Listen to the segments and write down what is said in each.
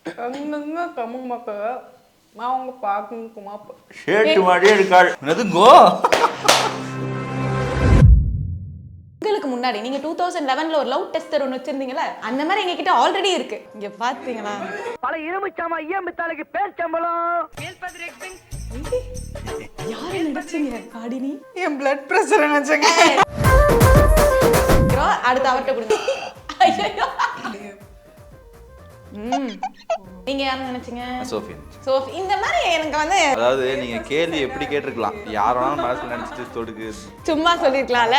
அங்கங்க தமிழ் மக்கள் நான் உங்க பார்க்கணுமா ஷேட்டு மாதிரியே இருக்காள் எதுங்கோ. உங்களுக்கு முன்னாடி நீங்க 2011ல ஒரு லவ் டெஸ்டர் ஒன்று வச்சிருந்தீங்கல்ல, அந்த மாதிரி எங்க கிட்ட ஆல்ரெடி இருக்கு. இங்க பாத்தீங்களா பல இரும்புச்சாமா ஈயம்பித்தாளுக்கு பேர் சம்பளம். யாரு நினைச்சீங்க காடினி? என் பிளட் பிரஷர் நினைச்சேங்க. அடுத்து அவர்கிட்ட கொடுங்க. ஐயோ. நீங்க யாரும் நினைச்சீங்க? சோஃபியன். சோஃபி. இந்த மாதிரி எனக்கு வந்து அதாவது நீங்க கேள்வி எப்படி கேட்டிருக்கலாம், யாராலும் மனசுல நினைச்சிட்டு தொடுக்கு சும்மா சொல்லிருக்கலாம்ல,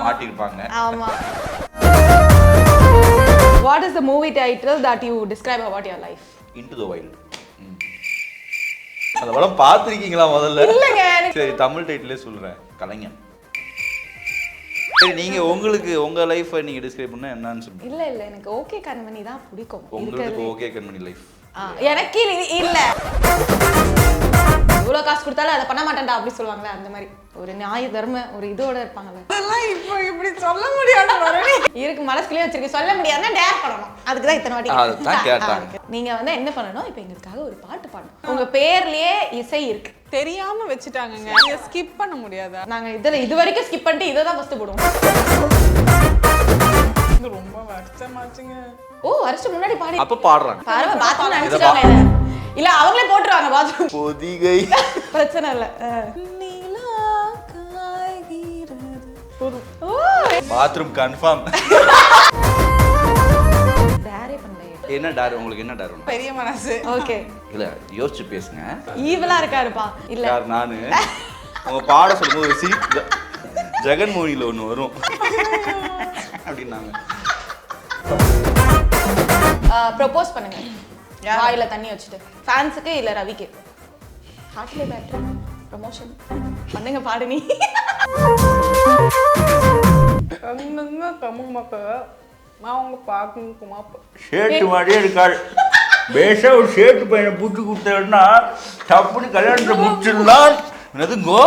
மாட்டிருப்பாங்க. ஆமா. What is the movie title that you describe about your life? Into the Wild. அந்த படம் பார்த்திருக்கீங்களா முதல்ல? இல்லங்க. சரி, தமிழ் டைட்டிலே சொல்றேன், கலைஞன். சரி, நீங்க உங்களுக்கு உங்க லைஃபை நீங்க டிஸ்கிரைப் பண்ணா என்னன்னு சொல்லுங்க. இல்ல எனக்கு ஓகே கண்மணி தான் பிடிக்கும். உங்களுக்கு ஓகே கண்மணி லைஃப். எனக்கு இல்ல. இவ்வளவு காசு கொடுத்தாலும் அதை பண்ண மாட்டேன்டா அப்படி சொல்லுவாங்களே, அந்த மாதிரி ஒரு நியாய தர்ம ஒரு இதோட இருப்பாங்கல்ல. அதெல்லாம் இப்போ இப்படி சொல்ல முடியாது. இருக்கு மனசுக்குள்ளே வச்சிருக்கு, சொல்ல முடியாதுன்னா டேர் பண்ணணும். அதுக்கு தான் இத்தனை வாட்டி அதான் கேட்டாங்க. நீங்க வந்து என்ன பண்ணணும், இப்போ எங்களுக்காக ஒரு பாட்டு பாடணும். உங்க பேர்லயே இசை இருக்கு. தெரியாம வச்சுட்டாங்கங்க. இதை ஸ்கிப் பண்ண முடியாதா? நாங்க இது வரைக்கும் ஸ்கிப் பண்ணிட்டு இதை தான் ஃபர்ஸ்ட் போடுவோம். ரொம்ப வருஷமாச்சுங்க. ஓ, வருஷம் முன்னாடி பாடி அப்ப பாடுறாங்க. பாருங்க, பாத்ரூம் நினைச்சிட்டாங்க. இல்ல அவங்களே போட்டுருவாங்க பாத்ரூம். பொதிகை. பிரச்சனை இல்ல. Bathroom confirm. டேரே பண்ணல. என்ன டேர் உங்களுக்கு, என்ன டேர்? பெரிய மனசு. ஓகே. இல்ல யோசிச்சு பேசுங்க. ஈவலா இருக்காருப்பா. இல்ல யார்? நானு. உங்க பாட சொல்லும்போது ஒரு சிரிப்பு ஜெகன்மோகினில ஒண்ணு வரும் அப்படின்னாங்க. ப்ரோபோஸ் பண்ணுங்க. வாயில தண்ணி வச்சுட்டு ஃபேன்ஸுக்கு இல்ல ரவிக்கு. ஹார்ட்லே பேட்டரி ப்ரமோஷன் பண்ணுங்க, பாடுனி. அங்கங்க தமிழ் மக்கள் நான் உங்க பார்க்கணுமா ஷேட்டு மாதிரியே இருக்காள். பேசா ஒரு ஷேட்டு பையனை பூச்சி கொடுத்தா டப்புன்னு கல்யாணத்தை முடிச்சிடலாம். எதுங்கோ.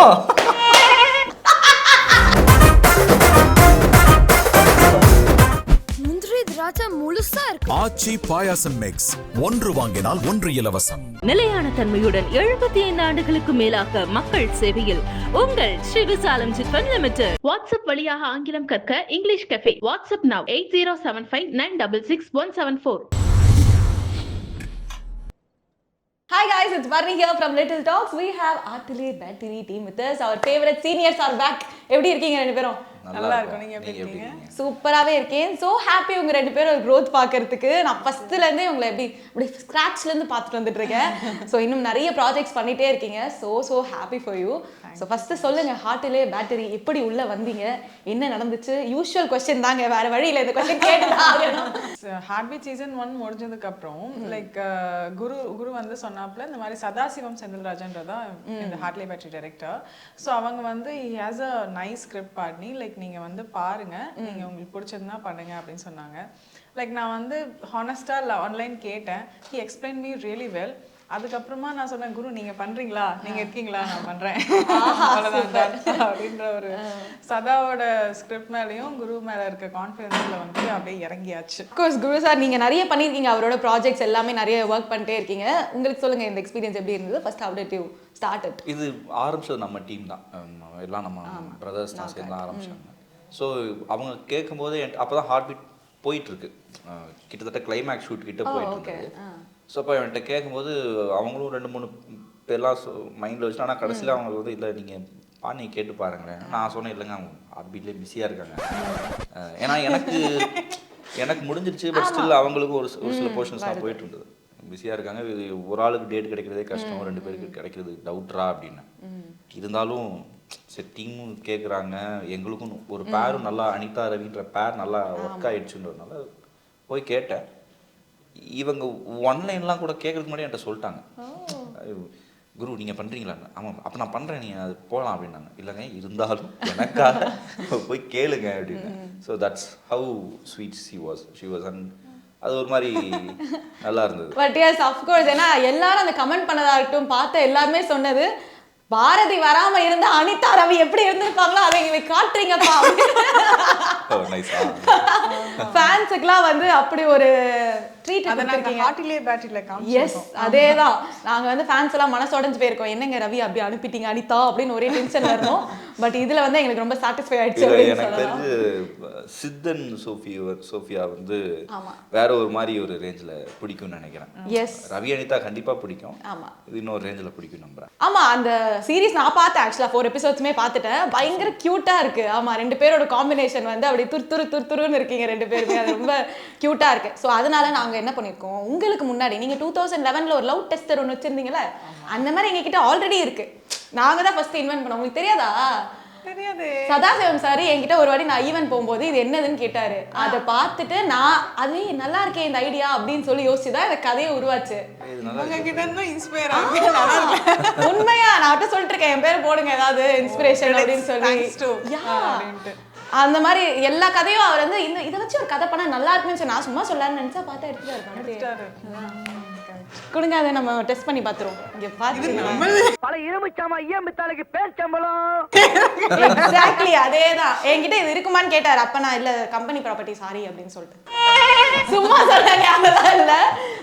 முழுசா இருக்கு. ஆச்சி பாயாசம் மிக்ஸ், ஒன்று வாங்கினால் ஒன்று இலவசம். நிலையான தன்மையுடன் 75 ஆண்டுகளுக்கு மேலாக மக்கள் சேவையில் உங்கள் ஸ்ரீ விசாலம் சிட்ஃபண்ட் லிமிடெட். வாட்ஸ்அப் வழியாக ஆங்கிலம் கற்க English cafe. WhatsApp now 8075966174. Hi guys, it's Barney here from Little Talks. We have Artile Battery team with us. Our favorite seniors are back. எப்படி இருக்கீங்க ரெண்டு பேரும்? நல்லா இருக்கும். நீங்க எப்படி இருக்கீங்க? சூப்பராவே இருக்கேன். சோ ஹாப்பி உங்க ரெண்டு பேரும் growth பார்க்கிறதுக்கு. நான் ஃபர்ஸ்ட்ல இருந்தே உங்களை அப்படி ஸ்கிராட்ச்ல இருந்து பார்த்துட்டு வந்துட்டு இருக்கேன். சோ இன்னும் நிறைய ப்ராஜெக்ட்ஸ் பண்ணிட்டே இருக்கீங்க. so happy for you. So first சொல்லுங்க, ஹார்ட்டிலே பேட்டரி எப்படி உள்ள வந்தீங்க, என்ன நடந்துச்சு? யூஷுவல் क्वेश्चन தாங்க, வேற வழி இல்ல, இந்த क्वेश्चन கேட்டதா ஆகணும். ஹார்ட்பீட் சீசன் 1 முடிஞ்சதுக்கு அப்புறம் லைக் குரு வந்து சொன்னாப்ல இந்த மாதிரி சதாசிவம் செந்தில்ராஜன்றதா இந்த ஹார்ட்லே பேட்டரி டைரக்டர். ஸோ அவங்க வந்து he has a nice script body like நீங்க வந்து பாருங்க, நீங்க உங்களுக்கு பிடிச்சதுன்னா பண்ணுங்க அப்படின்னு சொன்னாங்க. லைக் நான் வந்து ஹானஸ்டா ஆன்லைன் கேட்டேன். he explained me really well. அதுக்கப்புறமா நான் சொன்னேன், குரு நீங்க பண்றீங்களா, நீங்க இருக்கீங்களா, நான் பண்றேன் அப்படின்ற ஒரு சதாவோட ஸ்கிரிப்ட் மேலேயும் குரு மேல இருக்க கான்ஃபிடன்ஸ்ல வந்து அப்படியே இறங்கியாச்சு. கோர்ஸ் குரு சார் நீங்க நிறைய பண்ணிருக்கீங்க, அவரோட ப்ராஜெக்ட்ஸ் எல்லாமே நிறைய ஒர்க் பண்ணிட்டே இருக்கீங்க. உங்களுக்கு சொல்லுங்க இந்த எக்ஸ்பீரியன்ஸ் எப்படி இருந்தது? First how did you start it? இது ஆரம்பிச்சது நம்ம டீம் தான், எல்லாம் நம்ம பிரதர்ஸ் தான் சேர்ந்து ஆரம்பிச்சாங்க. ஸோ அவங்க கேட்கும்போது அப்போதான் ஹார்ட்பீட் போயிட்டு இருக்கு, கிட்டத்தட்ட கிளைமேக்ஸ் ஷூட் கிட்ட போயிட்டு இருந்தது. ஸோ அப்போ என்கிட்ட கேட்கும்போது அவங்களும் 2-3 பேர்லாம் மைண்டில் வச்சு, ஆனால் கடைசியில் அவங்க வந்து இல்லை நீங்கள் பாடி கேட்டு பாருங்களேன். நான் சொன்னேன் இல்லைங்க அவங்க ஹார்ட்பீட்லேயே பிஸியாக இருக்காங்க. ஏன்னா எனக்கு முடிஞ்சிருச்சு, பட் ஸ்டில் அவங்களுக்கு ஒரு சில போர்ஷன்ஸ்லாம் போயிட்டு இருந்தது. பிஸியாக இருக்காங்க, ஒரு ஆளுக்கு டேட் கிடைக்கிறதே கஷ்டம், 2 பேருக்கு கிடைக்கிறது டவுட்ரா அப்படின்னு. இருந்தாலும் சரி டீமும் கேட்குறாங்க, எங்களுக்கும் ஒரு பேரும் நல்லா அனிதா ரவின்ற பேர் நல்லா ஒர்க் ஆகிடுச்சுன்றதுனால போய் கேட்டேன். இவங்க ஒன்லைன்லாம் கூட கேட்கறதுக்கு முன்னாடி என்கிட்ட சொல்லிட்டாங்க, குரு நீங்கள் பண்ணுறீங்களா? ஆமாம், அப்போ நான் பண்ணுறேன், நீங்கள் அது போகலாம் அப்படின்னாங்க. இல்லைங்க இருந்தாலும் எனக்காக போய் கேளுங்க அப்படின்னு. So that's how sweet she was and அது ஒரு மாதிரி நல்லா இருந்தது. பட் எஸ் அஃப்கோர்ஸ், ஏன்னா எல்லாரும் அந்த கமெண்ட் பண்ணதா இருக்கட்டும், பார்த்த எல்லாருமே சொன்னது பாரதி வராம இருந்தா அனிதா ரவி எப்படி இருந்திருப்பாங்களோ அதை இங்க காட்டுறீங்கப்பா. ஃபேன்ஸுக்குலாம் வந்து அப்படி ஒரு ட்ரீட் அத நாங்க கொடுத்திருக்கீங்க. ஹார்ட்லியே பேட்டரியில எஸ் காமிச்சிருக்கோம். அதேதான். நாங்க வந்து ஃபேன்ஸ் எல்லாம் மனசோடைஞ்சு போயிருக்கோம். என்னங்க ரவி அப்படி அனுப்பிட்டீங்க அனிதா அப்படின்னு ஒரே டென்ஷன் வரணும். பட் இதுல வந்து எங்களுக்கு ரொம்ப சாட்டிஸ்ஃபை ஆயிடுச்சு இல்ல, அப்படின்னு எனக்கு சொல்லலாம். தெரிஞ்சு சித்தன் சோஃபியா வந்து வேற ஒரு மாதிரி ஒரு ரேஞ்சில் பிடிக்கும்னு நினைக்கிறேன். எஸ் ரவி அனிதா கண்டிப்பா பிடிக்கும். ஆமா இது இன்னொரு ரேஞ்சில் பிடிக்கும் நம்புறேன். ஆமா அந்த சீரிஸ் நான் பார்த்தேன் ஆக்சுவலா 4 எபிசோட்ஸுமே பார்த்துட்டேன். பயங்கர கியூட்டா இருக்கு. ஆமா 2 பேரோட காம்பினேஷன் வந்து அப்படி துருத்துருன்னு இருக்கீங்க 2 பேருமே. அது ரொம்ப கியூட்டா இருக்கு. ஸோ அதனால நாங்க என்ன பண்ணிருக்கோம், உங்களுக்கு முன்னாடி நீங்க 2011ல ஒரு லவ் டெஸ்டர் ஒன்று வச்சிருந்தீங்கல்ல, அந்த மாதிரி எங்க கிட்ட ஆல்ரெடி இருக்கு. நாங்க தான் ஃபர்ஸ்ட் இன்வென்ட் பண்ணோம். உங்களுக்கு தெரியாதா? தெரியாது. சதாசிவம் சார் என்கிட்ட ஒரு வாட்டி நான் ஈவென்ட் போகும்போது இது என்னதுன்னு கேட்டாரு. அதை பார்த்துட்டு நான் அது நல்லா இருக்கே இந்த ஐடியா அப்படின்னு சொல்லி யோசிச்சுதான் இந்த கதையை உருவாச்சு. உங்ககிட்ட இருந்து இன்ஸ்பயர் ஆகி நல்லா இருக்கு. உண்மையா நான் அவட்ட சொல்லிட்டு இருக்கேன், என் பேர் போடுங்க ஏதாவது இன்ஸ்பிரேஷன் அப்படின்னு சொல்லி. Thanks to Yeah. அந்த மாதிரி எல்லா கதையும் அவர் வந்து இதை வச்சு ஒரு கதை பண்ணா நல்லா இருக்குன்னு சொல்லி நான் சும்மா சொல்லலாம்னு நினைச்சா பார்த்தா எடுத்துட்டாரு. கொடுங்க அதை நம்ம டெஸ்ட் பண்ணி பார்த்துருவோம். இங்க பாத்து பல இரும்புச்சாமா ஈயம்பித்தாளுக்கு பேர் சம்பளம். எக்ஸாக்ட்லி அதேதான். என்கிட்ட இது இருக்குமான்னு கேட்டாரு. அப்ப நான் இல்ல கம்பெனி ப்ராப்பர்ட்டி சாரி அப்படின்னு சொல்லிட்டு சும்மா சொன்னாங்க. அதெல்லாம் இல்ல.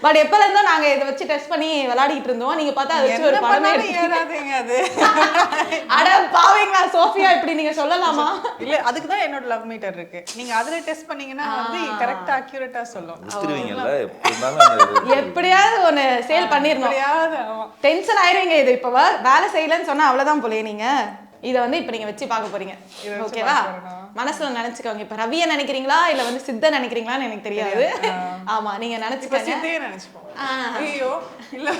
பட் எப்பல இருந்தோ நாங்க இதை வச்சு டெஸ்ட் பண்ணி விளையாடிட்டு இருந்தோம். நீங்க பார்த்தா அதை வச்சு ஒரு படமே ஏறாதீங்க அது. அட பாவீங்களா சோஃபியா இப்படி நீங்க சொல்லலாமா? இல்ல அதுக்கு தான் என்னோட லவ் மீட்டர் இருக்கு. நீங்க அதுல டெஸ்ட் பண்ணீங்கன்னா வந்து கரெக்ட்டா அக்யூரேட்டா சொல்லும். வித்துருவீங்கல்ல எப்படினாலும். எப்படியாவது ஒன்னு சேல் பண்ணிரணும். எப்படியாவது டென்ஷன் ஆயிருவீங்க. இது இப்ப வேலை செய்யலன்னு சொன்னா அவ்வளவுதான் போல. நீங்க இத வந்து இப்ப நீங்க வச்சு பார்க்க போறீங்க. ஓகேவா? மனசுல நினைச்சுக்கோங்க. இப்ப ரவியை நினைக்கிறீங்களா இல்ல வந்து சித்த நினைக்கிறீங்களான்னு எனக்கு தெரியாது. ஆமா நீங்க நினைச்சுக்கோங்க. சித்தையே நினைச்சுப்போம். ஐயோ இல்ல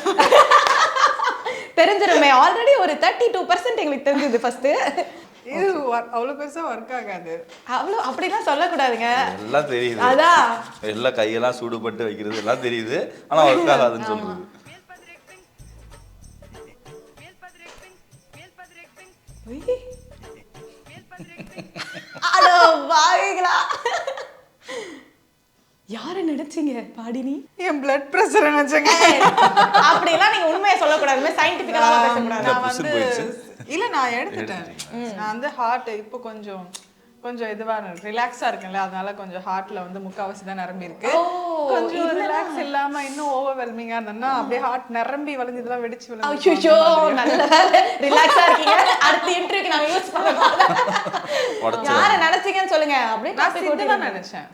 தெரிஞ்சிருமே. ஆல்ரெடி ஒரு 32% எங்களுக்கு தெரிஞ்சது ஃபர்ஸ்ட். இது அவ்வளவு பெருசா ஒர்க் ஆகாது. அவ்வளவு அப்படிலாம் சொல்லக்கூடாதுங்க. எல்லாம் தெரியுது. அதான் எல்லாம் கையெல்லாம் சூடுபட்டு வைக்கிறது எல்லாம் தெரியுது. ஆனா ஒர்க் ஆகாதுன்னு சொல்றது. அட வாங்களா யாரை நினைச்சீங்க பாடினி? என் பிளட் பிரஷர் நினைச்சேங்க. அப்படிலாம் நீங்க உண்மையை சொல்லக்கூடாது. சயின்டிபிக்கலா பேசக்கூடாது. நான் வந்து இல்ல நான் எடுத்துட்டேன். நான் வந்து ஹார்ட் இப்போ கொஞ்சம் இதுவா ரிலாக்ஸா இருக்குல்ல, அதனால கொஞ்சம் ஹார்ட்ல வந்து முக்காவாசி தான் நிரம்பி இருக்கு. கொஞ்சம் ரிலாக்ஸ் இல்லாம இன்னும் ஓவர்வெல்மிங்கா இருந்தேன்னா அப்படியே ஹார்ட் நிரம்பி வளைஞ்சதெல்லாம் வெடிச்சு விழுந்து. ஐயோ நல்ல ரிலாக்ஸா இருக்கீங்க. அடுத்த இன்டர்வியூக்கு நான் யூஸ் பண்ணுவேன். யாரை நினைச்சீங்கன்னு சொல்லுங்க. அப்படியே நான் சித்தை தான் நினைச்சேன்.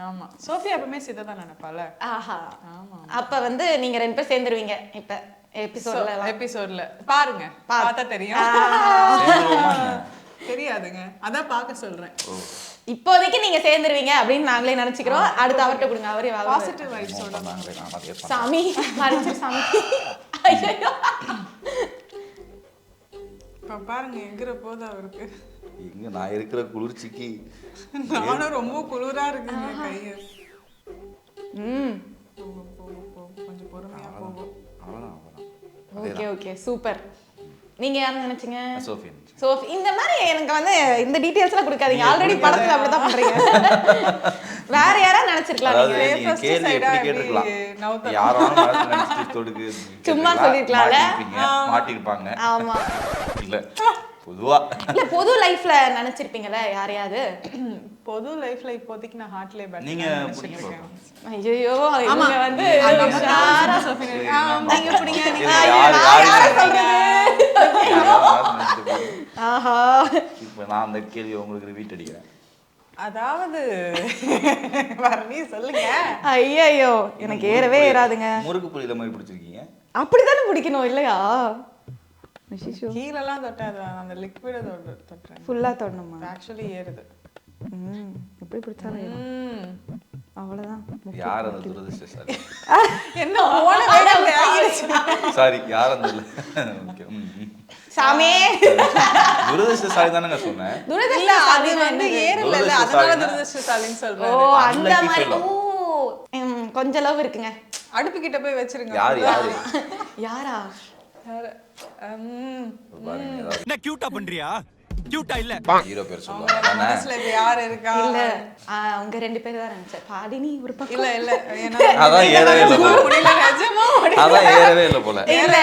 ஆமா சோஃபியா எப்பவுமே சித்தை தான் நினைப்பால. ஆஹா ஆமா. அப்ப வந்து நீங்க 2 பேர் சேர்ந்துருவீங்க இப்ப எபிசோட்ல பாருங்க. பார்த்தா தெரியும். தெரியாதுங்க, அதான் பார்க்க சொல்றேன். இப்போதைக்கு நீங்க சேர்ந்துருவீங்க அப்படின்னு நாங்களே நினைச்சுக்கிறோம். அடுத்து அவர்கிட்ட கொடுங்க. அவரே பாசிட்டிவ் வைப்ஸோட சாமி மறைச்சு சாமி. ஐயோ இப்ப பாருங்க எங்கிற போது அவருக்கு இங்க நான் இருக்கிற குளிர்ச்சிக்கு நானும் ரொம்ப குளிரா இருக்குங்க கைய. கொஞ்சம் பொறுமையா போகும். Okay okay super. நீங்க யாரை நினைச்சீங்க? சோஃபி. சோஃபி. இந்த மாதிரி எனக்கு வந்து இந்த டீடைல்ஸ்லாம் கொடுக்காதீங்க. ஆல்ரெடி படத்துல அப்படிதான் பண்றீங்க. வேற யாரா நினைச்சிருக்கலாம் நீங்க. கேள்வி எப்படி கேட்டிருக்கலாம். யாராவது மனசு நினைச்சிட்டு தொடுக்கு சும்மா சொல்லிருக்கலாம்ல. மாட்டிருப்பாங்க. ஆமா இல்ல பொதுவா இல்ல பொது லைஃப்ல நினைச்சிருப்பீங்கல யாரையாவது? பொது லைஃப்ல இப்போதைக்கு நான் ஹார்ட்லே பேட் நீங்க ஐயோ இவங்க வந்து சாரா சோஃபி நீங்க புடிங்க. நீங்க ஆஹா இப்போ நான் அந்த கேள்வி உங்களுக்கு ரிப்பீட் அடிக்கிறேன். அதாவது வரணி சொல்லுங்க. ஐயோ எனக்கு ஏறவே ஏறாதுங்க. முறுக்கு புளியில மாதிரி பிடிச்சிருக்கீங்க. அப்படிதானே பிடிக்கணும் இல்லையா? கீழெல்லாம் தொட்டாது, அந்த லிக்விட தொட்டுறேன். ஃபுல்லா தொடணுமா? ஆக்சுவலி ஏறுது. எப்படி பிடிச்சாலும் அவ்வளவுதான். யார் அந்த துரதிர்ஷ்டசாலி? என்ன ஓன வேகத்துல ஆகிடுச்சு. சாரி யார் அந்த ஓகே சாமி துரதிர்ஷ்டசாலி தானங்க சொன்னேன். இல்ல அது வந்து ஏறல, அதனால துரதிர்ஷ்டசாலின்னு சொல்றேன். ஓ அந்த மாதிரி. ஓ கொஞ்சம் லவ் இருக்குங்க. அடுப்பு கிட்ட போய் வச்சிருங்க. யாரா? என்ன கியூட்டா பண்றியா? கியூட்டா இல்ல. ஹீரோ பேர் சொல்லுங்க. மனசுல யார் இருக்கா? இல்ல அவங்க 2 பேர் தான் நினைச்சேன். பாடினி ஒரு பக்கம். இல்ல ஏன்னா அதான் ஏறவே இல்ல. முடியல நிஜமா அதான் ஏறவே இல்லை போல. இல்ல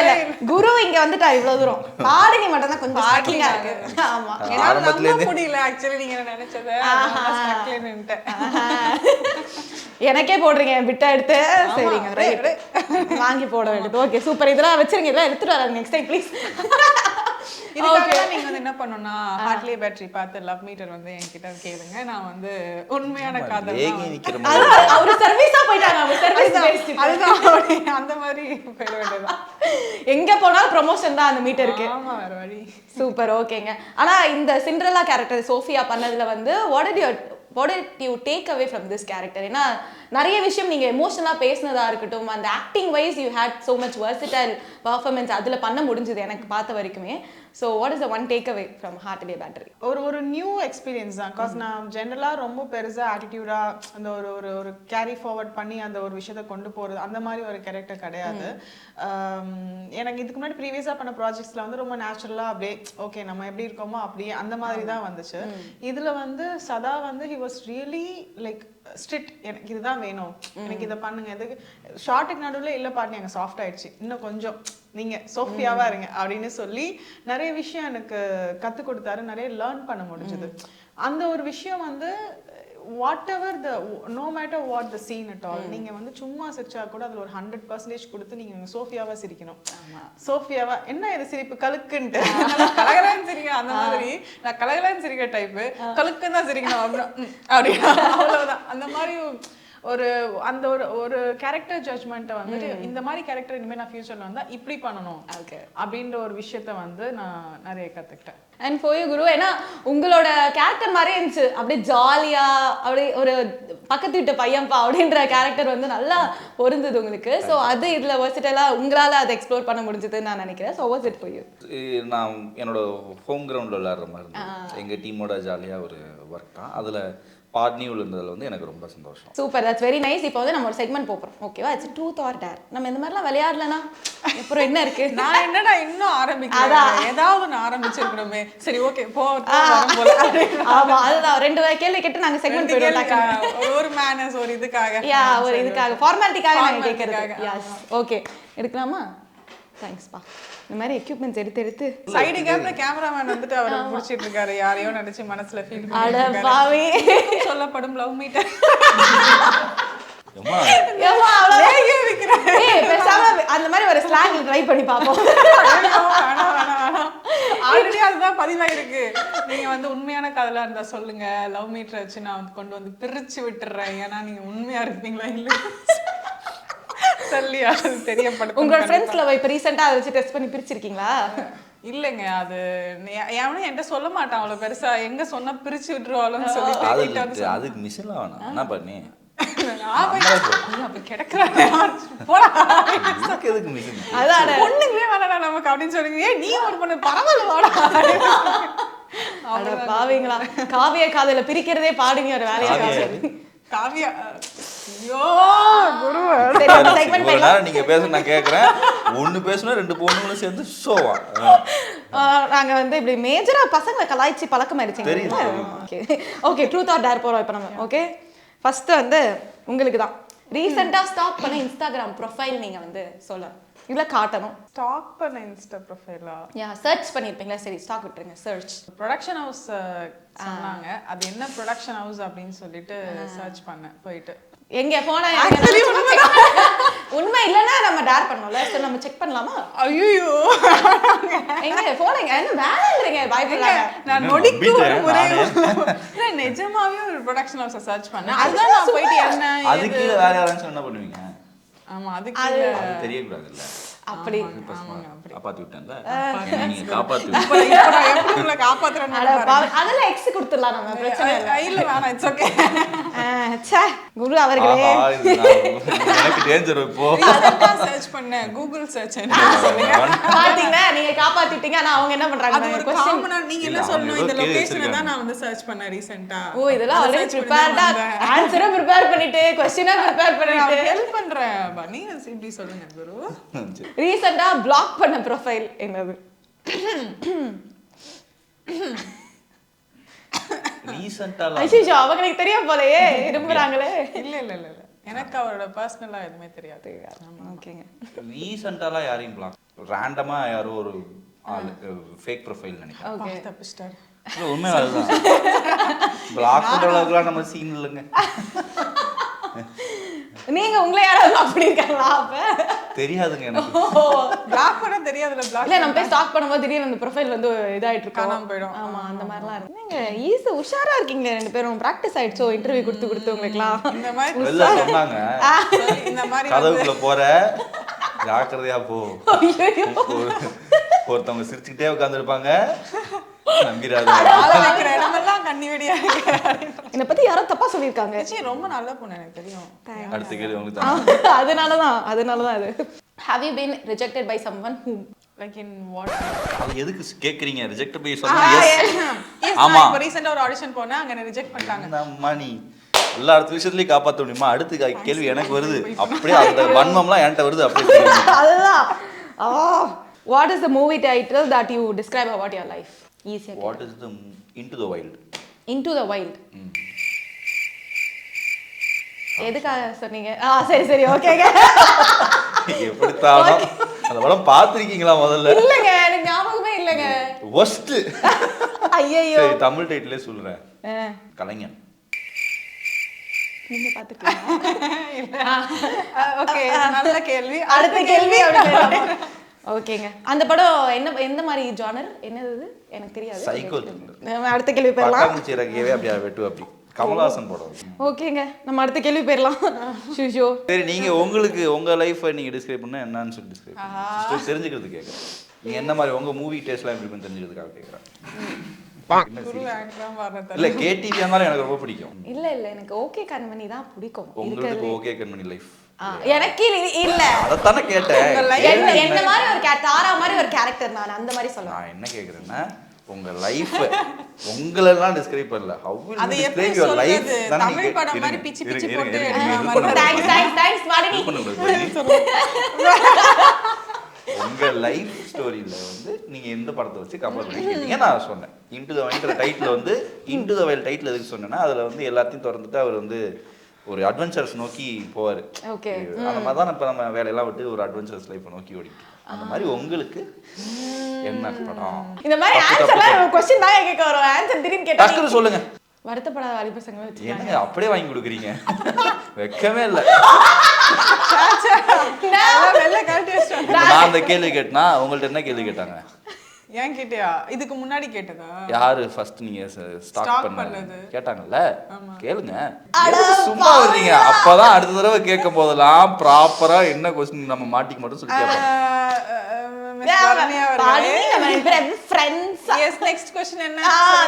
குரு இங்க வந்துட்டா இவ்வளவு தூரம் பாடினி மட்டும் தான் கொஞ்சம் ஸ்டார்டிங்கா இருக்கு. ஆமா ஆரம்பத்துல நம்ப முடியல ஆக்சுவலி நீங்க நினைச்சதை ஸ்டக்ல நின்னுட்டேன். எனக்கே போடுறீங்க பிட்டா எடுத்து. சரிங்க ரைட் வாங்கி போட வேண்டியது. Okay super. இதெல்லாம் வச்சிருங்க, இதெல்லாம் எடுத்துட்டு வராங்க நெக்ஸ்ட் டைம் ப்ளீஸ். இதுக்காக நீங்க வந்து என்ன பண்ணணும்னா ஹார்ட்லி பேட்டரி பார்த்து லவ் மீட்டர் வந்து என்கிட்ட கேளுங்க. நான் வந்து உண்மையான காதல் ஏங்கி நிக்கிற அவரு சர்வீஸா போயிட்டாங்க. அவர் சர்வீஸ் அதுதான் அந்த மாதிரி போயிட வேண்டியதுதான். எங்க போனாலும் ப்ரமோஷன் தான் அந்த மீட்டருக்கு. ஆமா வேற வழி. சூப்பர் ஓகேங்க. ஆனா இந்த சிண்ட்ரெல்லா கேரக்டர் சோஃபியா பண்ணதுல வந்து what did you take away from this character? ஏன்னா நிறைய விஷயம் நீங்க எமோஷனலா பேசினதா இருக்கட்டும், அந்த acting wise you had so much versatile performance அதுல பண்ண முடிஞ்சது எனக்கு பார்த்த வரைக்குமே. So what is the one take away from heartily battery? ஒரு நியூ எக்ஸ்பீரியன்ஸ் தான். காஸ் நான் ஜென்ரலாக ரொம்ப பெருசாக ஆட்டிடியூடாக அந்த ஒரு கேரி ஃபார்வர்ட் பண்ணி அந்த ஒரு விஷயத்தை கொண்டு போகிறது அந்த மாதிரி ஒரு கேரக்டர் கிடையாது. எனக்கு இதுக்கு முன்னாடி ப்ரீவியஸாக பண்ண ப்ராஜெக்ட்ஸில் வந்து ரொம்ப நேச்சுரலாக அப்படியே ஓகே நம்ம எப்படி இருக்கோமோ அப்படியே அந்த மாதிரி தான் வந்துச்சு. இதில் வந்து சதா வந்து he was really like strict. எனக்கு இதுதான் வேணும், எனக்கு இதை பண்ணுங்க. எதுக்கு ஷார்ட்டுக்கு நடுவில் இல்லை பாட்டு எனக்கு சாஃப்ட் ஆயிடுச்சு, இன்னும் கொஞ்சம் நீங்க சோஃபியாவா இருங்க அப்படின்னு சொல்லி நிறைய விஷயம் எனக்கு கற்றுக் கொடுத்தாரு. நிறைய லேர்ன் பண்ண முடிஞ்சது. அந்த ஒரு விஷயம் வந்து whatever the no matter what the scene at all, நீங்க வந்து சும்மா சிரிச்சா கூட அதுல ஒரு 100% கொடுத்து நீங்க சோஃபியாவா சிரிக்கணும். சோஃபியாவா என்ன இது சிரிப்பு கலுக்குன்ட்டு கலகலன்னு சிரிக்க அந்த மாதிரி நான் கலகலன்னு சிரிக்கிற டைப்பு, கலுக்குன்னு தான் சிரிக்கணும் அப்படி அவ்வளவுதான். அந்த மாதிரி அந்த ஒரு கேரக்டர் ஜட்ஜ்மெண்ட்டை வந்துட்டு இந்த மாதிரி கேரக்டர் இனிமேல் நான் ஃபியூச்சர்ல வந்தா இப்படி பண்ணணும் அப்படின்ற ஒரு விஷயத்த வந்து நான் நிறைய கத்துக்கிட்டேன். அண்ட் ஃபார் யூ குரு, ஏன்னா உங்களோட கேரக்டர் மாதிரியே இருந்துச்சு, அப்படியே ஜாலியா அப்படியே ஒரு பக்கத்து வீட்டு பையன்பா அப்படின்ற கேரக்டர் வந்து நல்லா பொருந்தது உங்களுக்கு. ஸோ அது இதுல வெர்சடைலா உங்களால அதை எக்ஸ்ப்ளோர் பண்ண முடிஞ்சதுன்னு நான் நினைக்கிறேன். So was it for you? நான் என்னோட ஹோம் கிரவுண்டில் விளையாடுற மாதிரி இருந்தது. எங்கள் டீமோட ஜாலியாக ஒரு ஒர்க் தான். அதில் பார்ட்னியூவில் இருந்ததில் வந்து எனக்கு ரொம்ப சந்தோஷம். Super, that's very nice. இப்போ வந்து நம்ம ஒரு செக்மெண்ட் போகிறோம், ஓகேவா? It's truth or dare. நம்ம இந்த மாதிரிலாம் விளையாடலனா அப்புறம் என்ன இருக்கு? நான் என்னடா இன்னும் ஆரம்பிக்கல, ஏதாவது ஒன்று ஆரம்பிச்சிருக்கணுமே. சரி ஓகே போ போல. ஆமா அதுதான் 2 கேள்வி கேட்டு நாங்கள் செக்மெண்ட் போயிடுவோம். ஒரு மேனர்ஸ் ஒரு இதுக்காக ஒரு இதுக்காக ஃபார்மாலிட்டிக்காக நாங்கள் கேட்கறது. எஸ் ஓகே எடுக்கலாமா? தேங்க்ஸ்ப்பா. இந்த மாதிரி எக்யூப்மெண்ட்ஸ் எடுத்து சைடு கேம்ல கேமராமேன் வந்துட்டு அவரை முடிச்சிட்டு இருக்காரு. யாரையோ நினைச்சு மனசுல ஃபீல் அடப்பாவே சொல்லப்படும் லவ் மீட்டர் அந்த மாதிரி ஒரு ஸ்லாங் ட்ரை பண்ணி பார்ப்போம். ஆல்ரெடி அதுதான் பதிவாயிருக்கு. நீங்க வந்து உண்மையான காதலா இருந்தா சொல்லுங்க, லவ் மீட்டர் வச்சு நான் வந்து கொண்டு வந்து பிரிச்சு விட்டுறேன். ஏன்னா நீங்க உண்மையா இருப்பீங்களா இல்ல சொல்லி அது தெரியப்படுத்த. உங்களோட ஃப்ரெண்ட்ஸ்ல இப்ப ரீசெண்டா அதை வச்சு டெஸ்ட் பண்ணி பிரிச்சிருக்கீங்களா? இல்லைங்க, அது எவனும் என்கிட்ட சொல்ல மாட்டான் அவ்வளவு பெருசா. எங்க சொன்னா பிரிச்சு விட்டுருவாளுன்னு சொல்லிட்டு அதுக்கு மிஷின்ல வேணாம் என்ன பண்ணி பொண்ணுங்களே வேணாடா நமக்கு அப்படின்னு சொல்லுங்க. நீ ஒரு பொண்ணு பரவாயில்ல வாடா பாவீங்களா? காவிய காதல பிரிக்கிறதே பாடுங்க ஒரு வேலையா காவியா. ஐயோ குரு, நீங்க பேச நான் கேக்குறேன். ஒண்ணு பேசணும் 2 பொண்ணுங்களும் சேர்ந்து ஷோவா. நாங்க வந்து இப்படி மேஜரா பசங்களை கலாய்ச்சி பழக்கம் ஆயிடுச்சுங்க. ஓகே ட்ரூத் ஆர் டேர் போறோம் இப்ப நம்ம. ஓகே ஃபர்ஸ்ட் வந்து உங்களுக்கு தான் ரீசெண்டா ஸ்டாக் பண்ண இன்ஸ்டாகிராம் ப்ரொஃபைல் நீங்க வந்து சொல்லணும், இல்ல காட்டணும். ஸ்டாக் பண்ண இன்ஸ்டா ப்ரொஃபைலா? சர்ச் பண்ணிருப்பீங்களா? சரி ஸ்டாக் விட்டுருங்க. சர்ச் ப்ரொடக்ஷன் ஹவுஸ் சொன்னாங்க. அது என்ன ப்ரொடக்ஷன் ஹவுஸ் அப்படின்னு சொல்லிட்டு சர்ச் பண்ணேன் போயிட்டு. எங்க போனா உண்மை இல்லைன்னா நம்ம டேர் பண்ணோம்ல, சரி நம்ம செக் பண்ணலாமா? ஐயோ எங்க போனீங்க என்ன வேலைன்றீங்க? பயப்படாத. நான் நொடிக்கு ஒரு முறை நிஜமாவே ஒரு ப்ரொடக்ஷன் ஹவுஸ் சர்ச் பண்ணேன். அதுதான் நான் போயிட்டு என்ன அதுக்கு வேற யாராச்சும் என்ன பண்ணுவீங்க? ஆமா அதுக்கு தெரியக்கூடாது இல்ல அப்படி காப்பாத்தி விட்டேன்ல, நீங்க காப்பாத்தி எப்படி உங்களை காப்பாத்துறேன்னு அதெல்லாம் எக்ஸ் கொடுத்துடலாம் நம்ம, பிரச்சனை இல்ல வேணாம், இட்ஸ் ஓகே. ச்சே குரு அவர்களே எனக்கு டேஞ்சர். இப்போ அதான் சர்ச் பண்ணேன், கூகுள் சர்ச் சொல்லுங்க. பாத்தீங்களா நீங்க காப்பாத்திட்டீங்க. ஆனா அவங்க என்ன பண்றாங்க? அது ஒரு காமனா நீங்க என்ன சொல்லணும், இந்த லொகேஷனை தான் நான் வந்து சர்ச் பண்ணேன் ரீசன்ட்டா. ஓ இதெல்லாம் ஆல்ரெடி ப்ரிப்பேர்டா ஆன்சரை ப்ரிப்பேர் பண்ணிட்டு क्वेश्चனை ப்ரிப்பேர் பண்ணிட்டு ஹெல்ப் பண்றேன். நீ இப்படி சொல்லுங்க குரு. ரீசெண்டா பிளாக் பண்ண ப்ரொஃபைல் என்னது? ரீசன்ட்டா ஐயோ அவங்களுக்கு தெரியும் போலயே இரும்புறாங்களே. இல்ல இல்ல இல்ல இல்ல எனக்கு அவரோட பர்சனலா எதுவுமே தெரியாது. ஓகேங்க. ரீசெண்டாலாம் யாரையும் பிளாக் ரேண்டமா யாரோ ஒரு ஆள் ஃபேக் ப்ரொஃபைல் நினைக்கிறேன். ஓகே. தப்பிச்சிட்டாரு. உண்மை அதுதான். பிளாக் பண்ற அளவுக்குலாம் நம்ம சீன் இல்லைங்க. நீங்க உங்களை யாராவது அப்படி இருக்காங்களா? அப்ப தெரியாதுங்க எனக்கு. பிளாக் பண்ண தெரியாதுல. பிளாக் இல்ல நம்ம போய் ஸ்டாக் பண்ணும்போது திடீர்னு அந்த ப்ரொஃபைல் வந்து இதாயிட்டு இருக்கோம். காணாம போயிடும். ஆமா அந்த மாதிரிலாம் இருக்கு. நீங்க ஈஸி உஷாரா இருக்கீங்க ரெண்டு பேரும். பிராக்டிஸ் ஆயிடுச்சோ இன்டர்வியூ கொடுத்து உங்களுக்குலாம். இந்த மாதிரி வெளில சொன்னாங்க இந்த மாதிரி கதவுக்குள்ள போற ஜாக்கிரதையா போ. ஒருத்தவங்க சிரிச்சுக்கிட்டே உட்காந்துருப்பாங்க, நம்பிராது. வைக்கிற இடமெல்லாம் கண்ணி வெடியா இருக்கு. என்னை பத்தி யாரோ தப்பா சொல்லியிருக்காங்க. ரொம்ப நல்ல பொண்ணு, எனக்கு தெரியும். அடுத்த கேள்வி உங்களுக்கு தான். அதனாலதான் அது. Have you been rejected by someone who Like in what? அது எதுக்கு கேக்குறீங்க? ரிஜெக்ட் போய் சொன்னா ஆமா. இப்போ ரீசெண்டா ஒரு ஆடிஷன் போனேன், அங்க என்ன ரிஜெக்ட் பண்ணிட்டாங்க. நம்ம நீ எல்லா அடுத்த விஷயத்துலயும் காப்பாற்ற முடியுமா? அடுத்த கேள்வி எனக்கு வருது, அப்படியே அந்த வன்மம்லாம் என்கிட்ட வருது அப்படியே. அதுதான். What is the movie title that you describe about your life? Easy. What is the Into the Wild? Into the Wild. எதுக்காக சொன்னீங்க? சரி ஓகேங்க. எப்படித்தானோ அந்த படம் பார்த்திருக்கீங்களா முதல்ல? இல்லங்க, எனக்கு ஞாபகமே இல்லங்க. worst. ஐயோ. சரி தமிழ் டைட்டிலே சொல்றேன். கலைஞன். நீங்க பாத்துட்டீங்களா? ஓகே, நல்ல கேள்வி. அடுத்த கேள்வி. ஓகேங்க. அந்த படம் எந்த மாதிரி ஜானர் என்னது எனக்கு தெரியாது. சைக்கோ. அடுத்த கேள்வி போயிடலாம். பட்டாம்பூச்சி இறக்கியவே அப்படியே வெட்டு அப்படி கமலஹாசன் படம். ஓகேங்க, நம்ம அடுத்த கேள்வி போயிடலாம். ஷூஷோ. சரி, நீங்க உங்களுக்கு உங்க லைஃபை நீங்க டிஸ்கிரைப் பண்ணா என்னன்னு சொல்லி டிஸ்கிரைப் தெரிஞ்சுக்கிறது கேட்குறேன். நீங்க என்ன மாதிரி உங்க மூவி டேஸ்ட்லாம் எப்படி இருக்குன்னு தெரிஞ்சுக்கிறதுக்காக கேட்குறேன். இல்ல கேடிவி இருந்தாலும் எனக்கு ரொம்ப பிடிக்கும். இல்ல எனக்கு ஓகே கண்மணி தான் பிடிக்கும். உங்களுக்கு ஓகே கண்மணி லைஃப் எனக்கு இல்ல. அதத்தானே கேட்டேன். என்ன மாதிரி ஒரு தாரா மாதிரி ஒரு கேரக்டர் நான் அந்த மாதிரி சொல்றேன். நான் என்ன கேக்குறேன்னா உங்க லைஃப் உங்களெல்லாம் டிஸ்கிரைப் பண்ணல. how will you describe your life? Tamil படம் மாதிரி பிச்சி பிச்சி போட்டு தேங்க்ஸ் மாடனி. உங்க லைஃப் ஸ்டோரியில வந்து நீங்க எந்த படத்தை வச்சு கம்பேர் பண்ணிருக்கீங்க? நான் சொன்னேன் இன்டு தி வைல்ட் டைட்டில் வந்து இன்டு தி வைல்ட் டைட்டில் எதுக்கு சொன்னேன்னா அதுல வந்து எல்லாத்தையும் திறந்துட்டு அவர் வந்து ஒரு அட்வென்ச்சர்ஸ் நோக்கி போவாரு. ஓகே. அந்த மாதிரி தான் இப்ப நம்ம வேலையெல்லாம் விட்டு ஒரு அட்வென்ச்சர்ஸ் லைஃப் நோக்கி ஓடிட்டு. அந்த மாதிரி உங்களுக்கு என்ன படம்? இந்த மாதிரி ஆன்சர்லாம் क्वेश्चन நான் கேட்க வரோம். ஆன்சர் திடீர்னு கேட்டா டக்குனு சொல்லுங்க. வருத்தப்படாத வாலிப சங்கம் வச்சு என்னங்க அப்படியே வாங்கி கொடுக்குறீங்க? வெக்கமே இல்ல. நான் அந்த கேள்வி கேட்டனா உங்கள்ட்ட என்ன கேள்வி கேட்டாங்க? ஏன் கேட்டியா? இதுக்கு முன்னாடி கேட்டதா? யாரு ஃபர்ஸ்ட் நீங்க ஸ்டார்ட் பண்ணது கேட்டாங்கல்ல? கேளுங்க. சும்மா வர்றீங்க. அப்பதான் அடுத்த தடவை கேட்கும் போதெல்லாம் ப்ராப்பரா என்ன क्वेश्चन நம்ம மாட்டிக்க மட்டும் சொல்லி கேட்பாங்க. நெக்ஸ்ட் क्वेश्चन என்ன?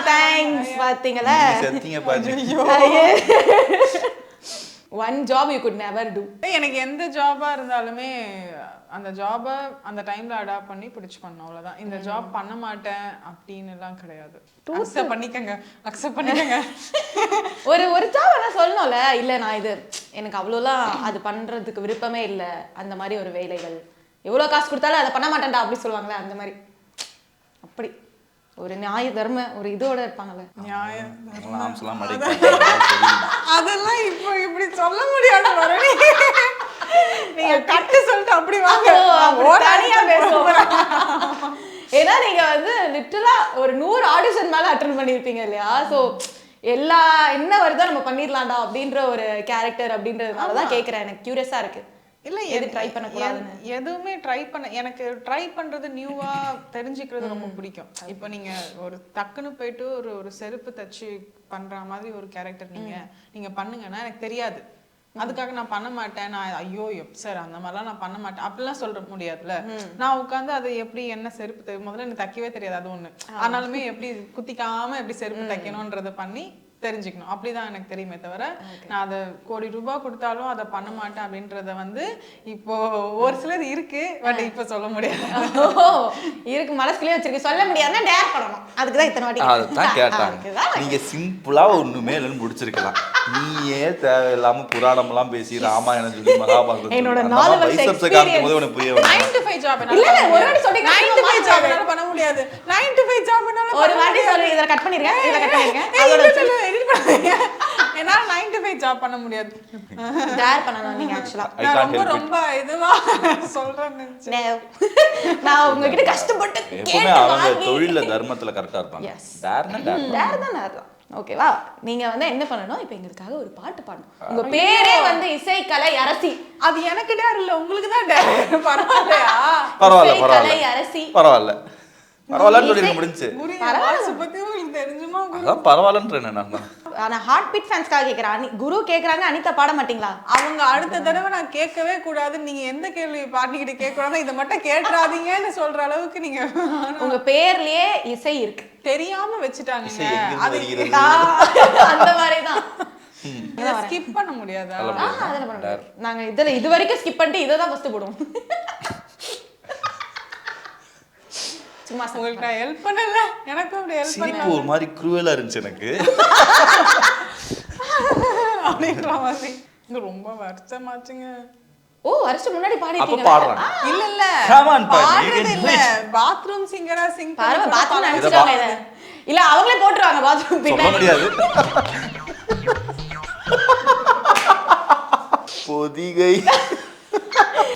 தேங்க்ஸ். பாத்தீங்களா? செத்தீங்க பாருங்க. one job you could never do. எனக்கு எந்த ஜாபா இருந்தாலுமே அந்த ஜாபை அந்த டைம்ல அடாப்ட் பண்ணி பிடிச்சு பண்ணோம், அவ்வளவுதான். இந்த ஜாப் பண்ண மாட்டேன் அப்படின்னு எல்லாம் கிடையாது. அக்செப்ட் பண்ணிக்கங்க. ஒரு ஜாப் என்ன சொல்லணும்ல, இல்ல நான் இது எனக்கு அவ்வளோலாம் அது பண்றதுக்கு விருப்பமே இல்லை, அந்த மாதிரி ஒரு வேலைகள் எவ்வளோ காசு கொடுத்தாலும் அதை பண்ண மாட்டேன்டா அப்படி சொல்லுவாங்களே, அந்த மாதிரி அப்படி ஒரு நியாய தர்ம ஒரு இதோட இருப்பாங்கல்ல. அதெல்லாம் இப்போ இப்படி சொல்ல முடியாது. நீங்க கட்டு சொல்லிட்டு அப்படி வாங்க. தனியா பேசுவோம். ஏன்னா நீங்க வந்து லிட்டரலா ஒரு 100 ஆடிஷன் மேல அட்டெண்ட் பண்ணிருப்பீங்க இல்லையா? ஸோ எல்லா என்ன வருதோ நம்ம பண்ணிடலாம்டா அப்படின்ற ஒரு கேரக்டர் அப்படின்றதுனாலதான் கேட்குறேன். எனக்கு கியூரியஸா இருக்கு. இல்ல எது ட்ரை பண்ணக்கூடாதுன்னு எதுவுமே ட்ரை பண்ண, எனக்கு ட்ரை பண்றது நியூவா தெரிஞ்சுக்கிறது ரொம்ப பிடிக்கும். இப்போ நீங்க ஒரு டக்குன்னு போயிட்டு ஒரு செருப்பு தச்சு பண்ற மாதிரி ஒரு கேரக்டர் நீங்க பண்ணுங்கன்னா எனக்கு தெரியாது, அதுக்காக நான் பண்ண மாட்டேன், நான் ஐயோ சார் அந்த மாதிரிலாம் நான் பண்ண மாட்டேன் அப்படிலாம் சொல்ல முடியாதுல்ல. நான் உட்காந்து அது எப்படி என்ன செருப்பு முதல்ல எனக்கு தைக்கவே தெரியாது, அது ஒண்ணு. ஆனாலுமே எப்படி குத்திக்காம எப்படி செருப்பு தைக்கணும்ன்றத பண்ணி தெரிஞ்சுக்கணும், அப்படிதான் எனக்கு தெரியுமே தவிர நான் அதை கோடி ரூபாய் கொடுத்தாலும் அதை பண்ண மாட்டேன் அப்படின்றத வந்து இப்போ ஒரு சிலர் இருக்கு, பட் இப்ப சொல்ல முடியாது. இருக்கு மனசுக்குள்ளே வச்சிருக்கு, சொல்ல முடியாதுன்னா டேர் பண்ணணும். அதுக்குதான் இத்தனை வாட்டி அதுதான் கேட்டாங்க. நீங்க சிம்பிளா ஒண்ணுமே இல்லைன்னு முடிச்சிருக்கலாம். நீயே தேவையில்லாம புராணம் எல்லாம் பேசி ராமாயணம் சொல்லி மகாபாரதம் என்னோட 4 வருஷ எக்ஸ்பீரியன்ஸ் உனக்கு புரிய வரும். 9 to 5 ஜாப் இல்ல ஒரு வாட்டி சொல்லி 9 to 5 ஜாப் என்னால பண்ண முடியாது. 9 to 5 ஜாப்னால ஒரு வாட்டி சொல்லி இத கட் பண்ணிருங்க, இத கட் பண்ணிருங்க. அதோட ஏன்னா 9 to 5 ஜாப் பண்ண முடியாது. டேர் பண்ணணும் நீங்க ஆக்சுவலா. I நான் can't ரொம்ப help it. ரொம்ப இதுவா சொல்றேன்னு நான் உங்ககிட்ட கஷ்டப்பட்டு எப்பவுமே அவங்க தொழில தர்மத்துல கரெக்டா இருப்பாங்க. Yes. டேர்னா டேர். டேர் தான். ஓகேவா? நீங்க வந்து என்ன பண்ணணும், இப்போ எங்களுக்காக ஒரு பாட்டு பாடணும். உங்க பேரே வந்து இசைக்கலை அரசி. அது எனக்கு டேர் இல்ல, உங்களுக்கு தான் டேர். பரவாயில்லையா? பரவாயில்ல இசைக்கலை அரசி. பரவாயில்ல பரவாயில்லன்னு சொல்லி முடிஞ்சு. குரு வாய்ஸ் பத்தி உங்களுக்கு தெரிஞ்சுமா? அதான் பரவாயில்லன்றேன் நான் தான். ஆனா ஹார்ட் பீட் ஃபேன்ஸ்க்காக கேக்குறேன். குரு கேக்குறாங்க, அனிதா பாட மாட்டீங்களா? அவங்க அடுத்த தடவை நான் கேட்கவே கூடாது, நீங்க எந்த கேள்வி பாட்டிக்கிட்ட கேட்க கூடாது, இதை மட்டும் கேட்டுறாதீங்கன்னு சொல்ற அளவுக்கு நீங்க உங்க பேர்லயே இசை இருக்கு. தெரியாம வச்சுட்டாங்க. இசை எங்கிருந்து அது வருகிறது? அந்த மாதிரிதான். ஸ்கிப் பண்ண முடியாதா? அதெல்லாம் பண்ண முடியாது. நாங்க இது வரைக்கும் ஸ்கிப் பண்ணிட்டு இதை தான் ஃபர்ஸ்ட் போடுவோம். சும்மா உங்களுக்கு நான் ஹெல்ப் பண்ணல, எனக்கும் அப்படி ஹெல்ப் சிரிப்பு பண்ணல ஒரு மாதிரி க்ரூவலா இருந்துச்சு எனக்கு. அப்படின்ற மாதிரி. இது ரொம்ப வருஷமாச்சுங்க. ஓ, வருஷம் முன்னாடி அப்ப பாடிட்டீங்க. பாடுறாங்க. இல்ல இல்ல Come on, பாரு. பாடுறது இல்ல, பாத்ரூம் சிங்கரா சிங் பாருங்க, பாத்ரூம் நினைச்சிட்டாங்க இத. இல்ல அவங்களே போட்டுருவாங்க பாத்ரூம் சொல்ல பின்னாடி. முடியாது. பொதிகை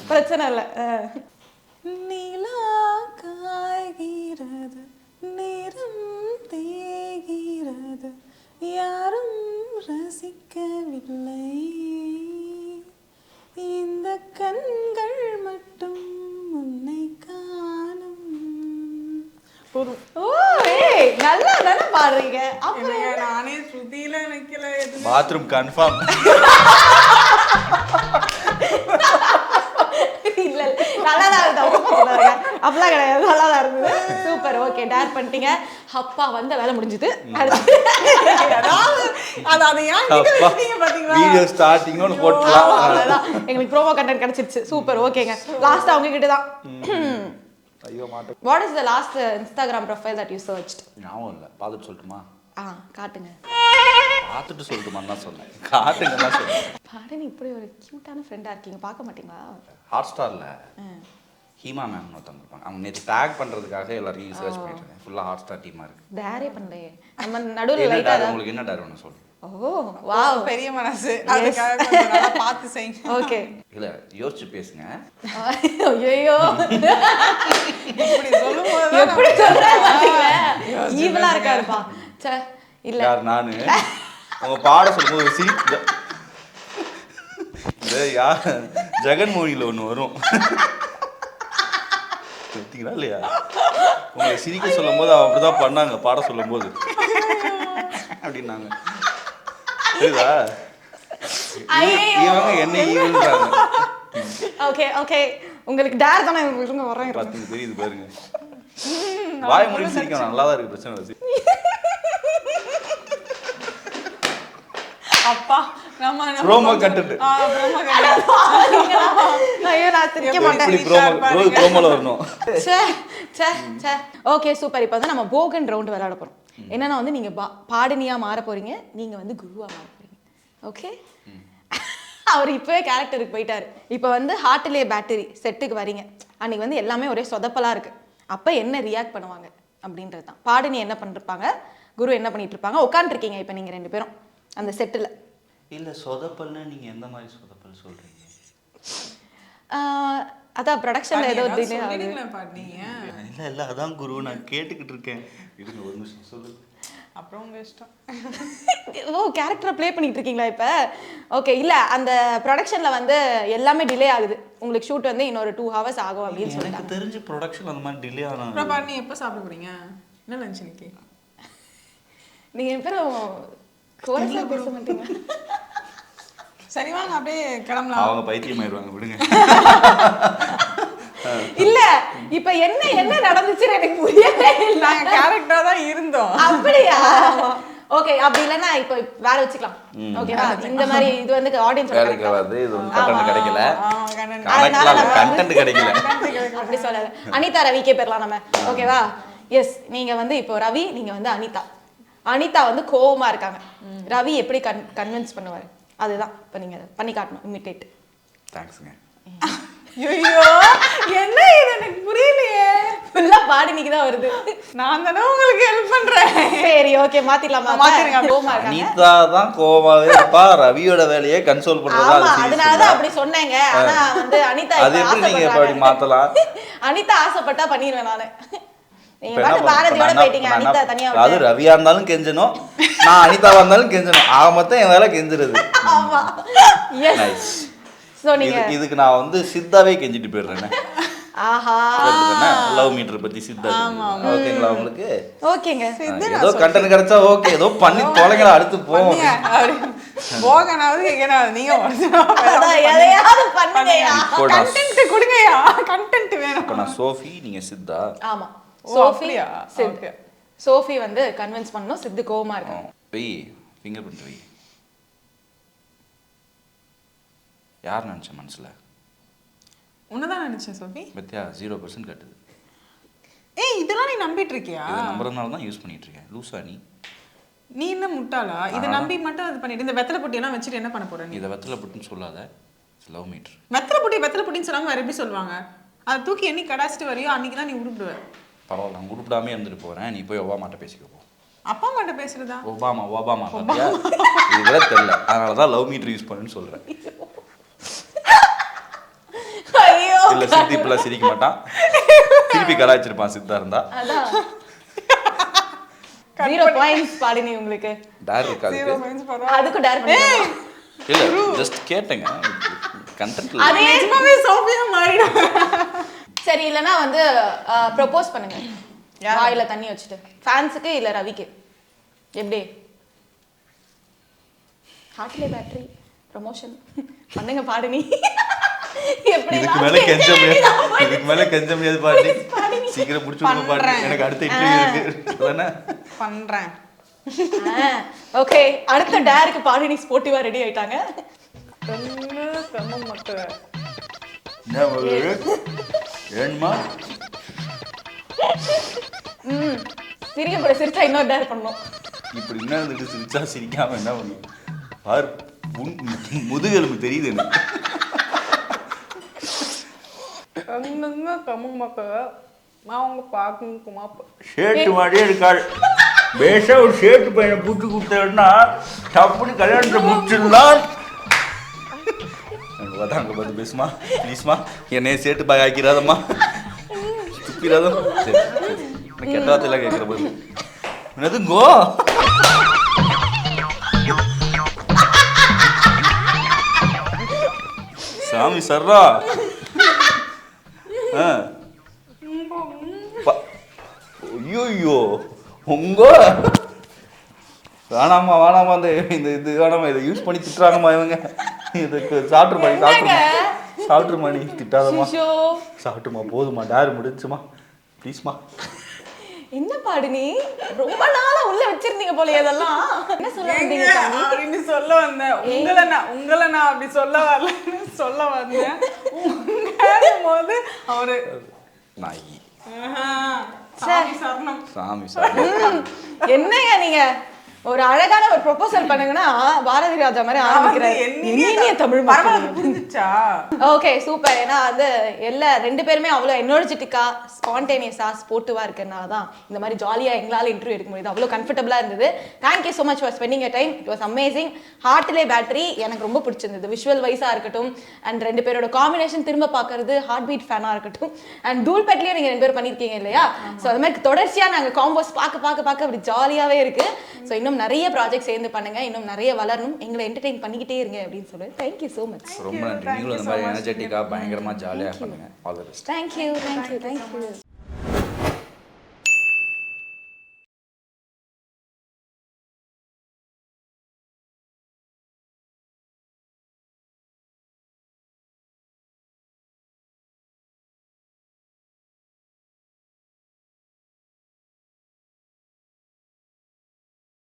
பிரச்சனை இல்ல. நிலா காய்கிறது, நேரம் தேய்கிறது, யாரும் ரசிக்கவில்லை, இந்த கண்கள் மட்டும் உன்னை காணும். ஓ, ஏய் நல்லா தானே பாடுறீங்க. இல்லைங்க, நானே ஸ்ருதியில நிக்கல எதுவும். Bathroom confirm. இல்ல நல்லாதான் இருந்தது. அப்படிலாம் கிடையாது, நல்லாதான் இருந்தது. சூப்பர், ஓகே, டேர் பண்ணிட்டீங்க. அப்பா வந்த வேலை முடிஞ்சது. வீடியோ ஸ்டார்டிங்னு போட்டுலாம். எங்களுக்கு ப்ரோமோ கண்டென்ட் கிடைச்சிருச்சு. சூப்பர், ஓகேங்க. லாஸ்ட் அவங்க கிட்ட தான். ஐயோ மாட்டேன். What is the last Instagram profile that you searched? ஞாபகம் இல்லை, பார்த்துட்டு சொல்லட்டுமா? காட்டுங்க. பார்த்துட்டு சொல்லட்டுமான்னு தான் சொன்னேன். காட்டுங்க தான் சொன்னேன். பாரு, நீ இப்படி ஒரு கியூட்டான ஃப்ரெண்டா இருக்கீங்க, பார்க்க மாட்டீங்களா? ஹாட் ஸ்டார்ல ஹீமா மேம் ஒருத்தவங்க இருப்பாங்க. அவங்க நேற்று டேக் பண்றதுக்காக எல்லாரையும் சர்ச் பண்ணிட்டு இருக்கேன். ஃபுல்லா ஹாட் ஸ்டார் டீமா இருக்கு. டேரே பண்ணலையே. நம்ம நடுவுல என்ன லைட்டா டேர் உங்களுக்கு என்ன டேர் ஒன்று சொல்லு. ஓ வாவ், பெரிய மனசு, அதுக்காக கொஞ்சம் நல்லா பார்த்து செய்யுங்க. ஓகே. இல்ல யோசிச்சு பேசுங்க. ஐயோ, இப்படி சொல்லும்போது எப்படி சொல்றாரு பாத்தீங்களா? ஈவலா இருக்காருப்பா. ச்சே, இல்ல யார் நானு? உங்க பாட சொல்லும்போது ஒரு சீட் யார் ஜெகன்மோகினியில் ஒன்று வரும் பார்த்தீங்களா இல்லையா? உங்களை சிரிக்க சொல்லும் போது அவன் அப்படிதான் பண்ணாங்க. பாட சொல்லும் போது அப்படின்னாங்க. சரிதா? இவங்க என்ன ஈவன்றாங்க. ஓகே ஓகே, உங்களுக்கு டேர் தானே இருங்க, வரேன். பார்த்துங்க, தெரியுது பாருங்க. வாய் மூடி சிரிக்கணும், நல்லா தான் இருக்கு, பிரச்சனை இல்லை. அப்பா நம்ம ப்ரோமோ கண்டென்ட். ஐயோ, நான் சிரிக்க மாட்டேன். இப்படி ப்ரோமோல வரணும். ச்சே ச்சே ச்சே. Okay, super. இப்போ வந்து நம்ம போகன் ரவுண்ட் விளையாட போறோம். என்னன்னா வந்து நீங்க பாடினியா மாற போறீங்க, நீங்க வந்து குருவா மாற போறீங்க. ஓகே, அவர் இப்பவே கேரக்டருக்கு போயிட்டாரு. இப்போ வந்து ஹார்ட்லேயே பேட்டரி செட்டுக்கு வரீங்க. அன்னைக்கு வந்து எல்லாமே ஒரே சொதப்பலா இருக்கு. அப்போ என்ன ரியாக்ட் பண்ணுவாங்க அப்படின்றது தான். பாடினி என்ன பண்ணிருப்பாங்க, குரு என்ன பண்ணிட்டு இருப்பாங்க. உட்காந்துருக்கீங்க இப்போ நீங்க ரெண்டு பேரும் அந்த செட்டில். இல்ல சொதப்பல்னா நீங்க எந்த மாதிரி சொதப்பல் சொல்றீங்க? அதான் ப்ரொடக்ஷன்ல ஏதோ டிலே ஆகுது. இல்ல இல்ல, அதான் குரு நான் கேட்டுக்கிட்டு இருக்கேன். இருங்க ஒரு நிமிஷம் சொல்லு. அப்புறம் உங்க இஷ்டம். ஓ, கேரக்டரை ப்ளே பண்ணிட்டு இருக்கீங்களா இப்போ? ஓகே, இல்ல அந்த ப்ரொடக்ஷன்ல வந்து எல்லாமே டிலே ஆகுது. உங்களுக்கு ஷூட் வந்து இன்னொரு 2 hours ஆகும் அப்படின்னு சொல்லிட்டாங்க. எனக்கு தெரிஞ்சு ப்ரொடக்ஷன் அந்த மாதிரி டிலே ஆனா. அப்புறம் நீ எப்போ சாப்பிட போறீங்க? என்ன லஞ்ச் இன்னைக்கு? நீங்க பேரும் கோரஸா பேச மாட்டீங்க. சரி வாங்க அப்படியே கிளம்பலாம். அவங்க பைத்தியம் ஆயிடுவாங்க, விடுங்க. இல்ல இப்ப என்ன நடந்துச்சுன்னு எனக்கு புரியவே இல்ல. நாங்க கேரக்டரா தான் இருந்தோம். அப்படியா? ஓகே, அப்படி இல்லனா இப்போ வேற வச்சுக்கலாம். ஓகேவா? இந்த மாதிரி இது வந்து ஆடியன்ஸ் வேலைக்கு வருது, இது வந்து கண்டென்ட் கிடைக்கல. அதனால கண்டென்ட் கிடைக்கல. அப்படி சொல்லல. அனிதா ரவிக்கே பேரலாம் நம்ம. ஓகேவா? எஸ், நீங்க வந்து இப்போ ரவி, நீங்க வந்து அனிதா. அனிதா வந்து கோவமா இருக்காங்க. ரவி எப்படி கன்வின்ஸ் பண்ணுவாரு, அதுதான் இப்போ நீங்க பண்ணி காட்டணும். இமிட்டேட். தேங்க்ஸ்ங்க. ஐயோ, என்ன இது எனக்கு புரியலையே. ஃபுல்லா பாடினிக்கு தான் வருது. நான் தானே உங்களுக்கு ஹெல்ப் பண்றேன். சரி ஓகே மாத்திடலாமா? மாத்திருங்க. கோவமா இருக்காங்க. அனிதா தான் கோவமாவே இருப்பா. ரவியோட வேலையே கன்சோல் பண்றதா ஆமா அது அதனால தான் அப்படி சொன்னேங்க. ஆனா வந்து அனிதா அது எப்படி நீங்க அப்படி மாத்தலாம்? அனிதா ஆசைப்பட்டா பண்ணிடுவேன் நானு. நீங்க இப்ப என்ன பாட்டு பண்ண- பாரதியோட இப்ப போயிட்டீங்க, நான் அனிதா தனியா அது விட்டு. ரவியா இருந்தாலும் கெஞ்சணும், நான் அனிதாவா இருந்தாலும் கெஞ்சணும். ஆக மொத்தம் என் வேலை கெஞ்சுறது. ஆமா எஸ். Nice. சோ நீங்க இதுக்கு நான் வந்து சித்தாவே கெஞ்சிட்டு போயிடுறேன். ஆஹா லவ் மீட்டர் பத்தி சித்தா ஓகேங்களா உங்களுக்கு? ஓகேங்க. ஏதோ கண்டென்ட் கிடைச்சா ஓகே, ஏதோ பண்ணி தொலைங்களா, அடுத்து போவோம். போகனாவது எங்கனாவது நீங்க அதான் எதையாவது பண்ணுங்கயா. கண்டென்ட் கொடுங்கயா. கண்டென்ட் வேணும். இப்ப நான் சோஃபி, நீங்க சித்தா. ஆமா ஓ, சோஃபி அப்படியா? சித். Okay. சோஃபி வந்து கன்வின்ஸ் பண்ணனும், சித்து கோவமா இருக்காங்க. வெய் ஃபிங்கர் பிரிண்ட் வெய். யார் நினைச்ச மனசுல? உன்னதான் நினைச்சேன் சோஃபி. பத்தியா 0% கட்டுது. ஏய் இதெல்லாம் நீ நம்பிட்டு இருக்கியா? இதை நம்புறதுனால தான் யூஸ் பண்ணிட்டு இருக்கேன். லூசா நீ? நீ என்ன முட்டாளா? இதை நம்பி மட்டும் அது பண்ணிட்டு இந்த வெத்தலை பொட்டி எல்லாம் வச்சுட்டு என்ன பண்ண போற நீ? இதை வெத்தலை புட்டுன்னு சொல்லாத, லவ் மீட்டர். வெத்தலை பொட்டின்னு சொல்லாம வேற எப்படி சொல்லுவாங்க? அதை தூக்கி எண்ணி கடாச்சிட்டு வரையோ அன்னைக்கு தான் நீ உருப்பிடுவ. பரவாயில்ல, நான் உருப்பிடாமே இருந்துட்டு போறேன். நீ போய் ஒபாமாட்ட பேசிக்க போ. அப்பா அம்மாட்ட பேசுறதா? ஒபாமா பாத்தியா? இது கூட தெரியல, அதனால தான் லவ் மீட்டர் யூஸ் பண்ணுன்னு சொல்றேன். ஐயோ இல்ல சித்தி இப்பெல்லாம் சிரிக்க மாட்டான், திருப்பி கலாய்ச்சிருப்பான் சித்தா இருந்தா. அதான் 0 பாயிண்ட்ஸ் பாடினி உங்களுக்கு. டேர் இருக்காது. அதுக்கு டேர் பண்ணுங்க. இல்ல ஜஸ்ட் கேட்டேங்க, கண்டென்ட்ல. அதே நிஜமாவே சோஃபியா மாறிடும். சரி இல்லனா வந்து ப்ரோபோஸ் பண்ணுங்க. வாயில தண்ணி வச்சிட்டு. ஃபேன்ஸ்க்கு இல்ல ரவிக்கு. எப்படி? ஹார்ட்லே பேட்டரி ப்ரமோஷன் பண்ணுங்க பாடினி. எப்படி இதுக்கு மேல கெஞ்ச முடியாது, இதுக்கு மேல கெஞ்ச முடியாது பாட்டி. சீக்கிரம் முடிச்சு விடுங்க பாட்டி, எனக்கு அடுத்த இன்டர்வியூ இருக்கு. அதானே பண்றேன். ஓகே அடுத்த டேருக்கு பாடினி ஸ்போர்ட்டிவா ரெடி ஆயிட்டாங்க. ஏன்மா சிரிக்க போற சிரிச்சா இன்னொரு டேர் பண்ணணும். இப்படி என்ன இருந்துட்டு சிரிச்சா சிரிக்காம என்ன பண்ணும் பார், முதுகெலும்பு தெரியுது எனக்கு. அவங்க பாக்குமா ஷேட்டு மாதிரியே இருக்காள். பேசா ஒரு ஷேட்டு பையனை பூட்டு கொடுத்தா டப்புன்னு கல்யாணத்தை முடிச்சிடலாம். அங்கே பார்த்து பேசுமா ப்ளீஸ்மா, என்னைய சேட்டு பாய் ஆக்கிறாதம்மா, துப்பிடாதம். சரி சரி, கெட்ட வார்த்தையெல்லாம் கேட்குற போது என்னதுங்கோ. சாமி சர்ரா. ஐயோ உங்க வேணாமா அந்த இது வேணாமா, இதை யூஸ் பண்ணி திட்டுறாங்கம்மா இவங்க. இதுக்கு சாப்பிட்ருமா நீ திட்டாதம்மா. சாப்பிட்டுமா போதுமா, டேர் முடிச்சுமா ப்ளீஸ்மா. என்ன பாடினி ரொம்ப நாளா உள்ள வச்சிருந்தீங்க போல இதெல்லாம். என்ன சொல்ல வந்தீங்க சாமி? அப்படின்னு சொல்ல வந்தேன். உங்களை நான் அப்படி சொல்ல வரலன்னு சொல்ல வந்தேன். போது அவரு நாயி சாமி சரணம். சாமி சரணம். என்னங்க நீங்க ஒரு அழகான ஒரு ப்ரொபோசல் பண்ணுங்கன்னா பாரதி ராஜா மாதிரி ஆரம்பிக்கிறாரு. என்னைய தமிழ் பரவாயில்ல புரிஞ்சுச்சா? Okay super. ஏன்னா வந்து எல்லா ரெண்டு பேருமே அவ்வளோ எனர்ஜெட்டிக்கா ஸ்பான்டேனியஸா ஸ்போர்ட்டிவா இருக்கிறதுனால தான் இந்த மாதிரி ஜாலியா எங்களால் இன்டர்வியூ எடுக்க முடியுது. அவ்வளோ கம்ஃபர்டபுளா இருந்தது. Thank you so much for spending your time. It was amazing. Hartley battery எனக்கு ரொம்ப பிடிச்சிருந்தது. விஷுவல் வைஸா இருக்கட்டும் அண்ட் ரெண்டு பேரோட காம்பினேஷன் திரும்ப பார்க்கறது, ஹார்ட் பீட் ஃபேனா இருக்கட்டும் அண்ட் தூள்பேட்லயே நீங்க ரெண்டு பேரும் பண்ணிருக்கீங்க இல்லையா? ஸோ அது மாதிரி தொடர்ச்சியா நாங்கள் காம்போஸ் பார்க்க அப்படி ஜாலியாவே இருக்கு. ஸோ இன்னும் நிறைய ப்ராஜெக்ட் சேர்ந்து பண்ணுங்க, இன்னும் நிறைய வளரணும், எங்களை என்டர்டெயின் பண்ணிக்கிட்டே இருங்க அப்படின்னு சொல்லி தேங்க்யூ ஸோ மச். ரொம்ப நன்றி. நீங்களும் இந்த மாதிரி எனர்ஜெட்டிக்காக பயங்கரமாக ஜாலியாக பண்ணுங்க. All the best. தேங்க்யூ.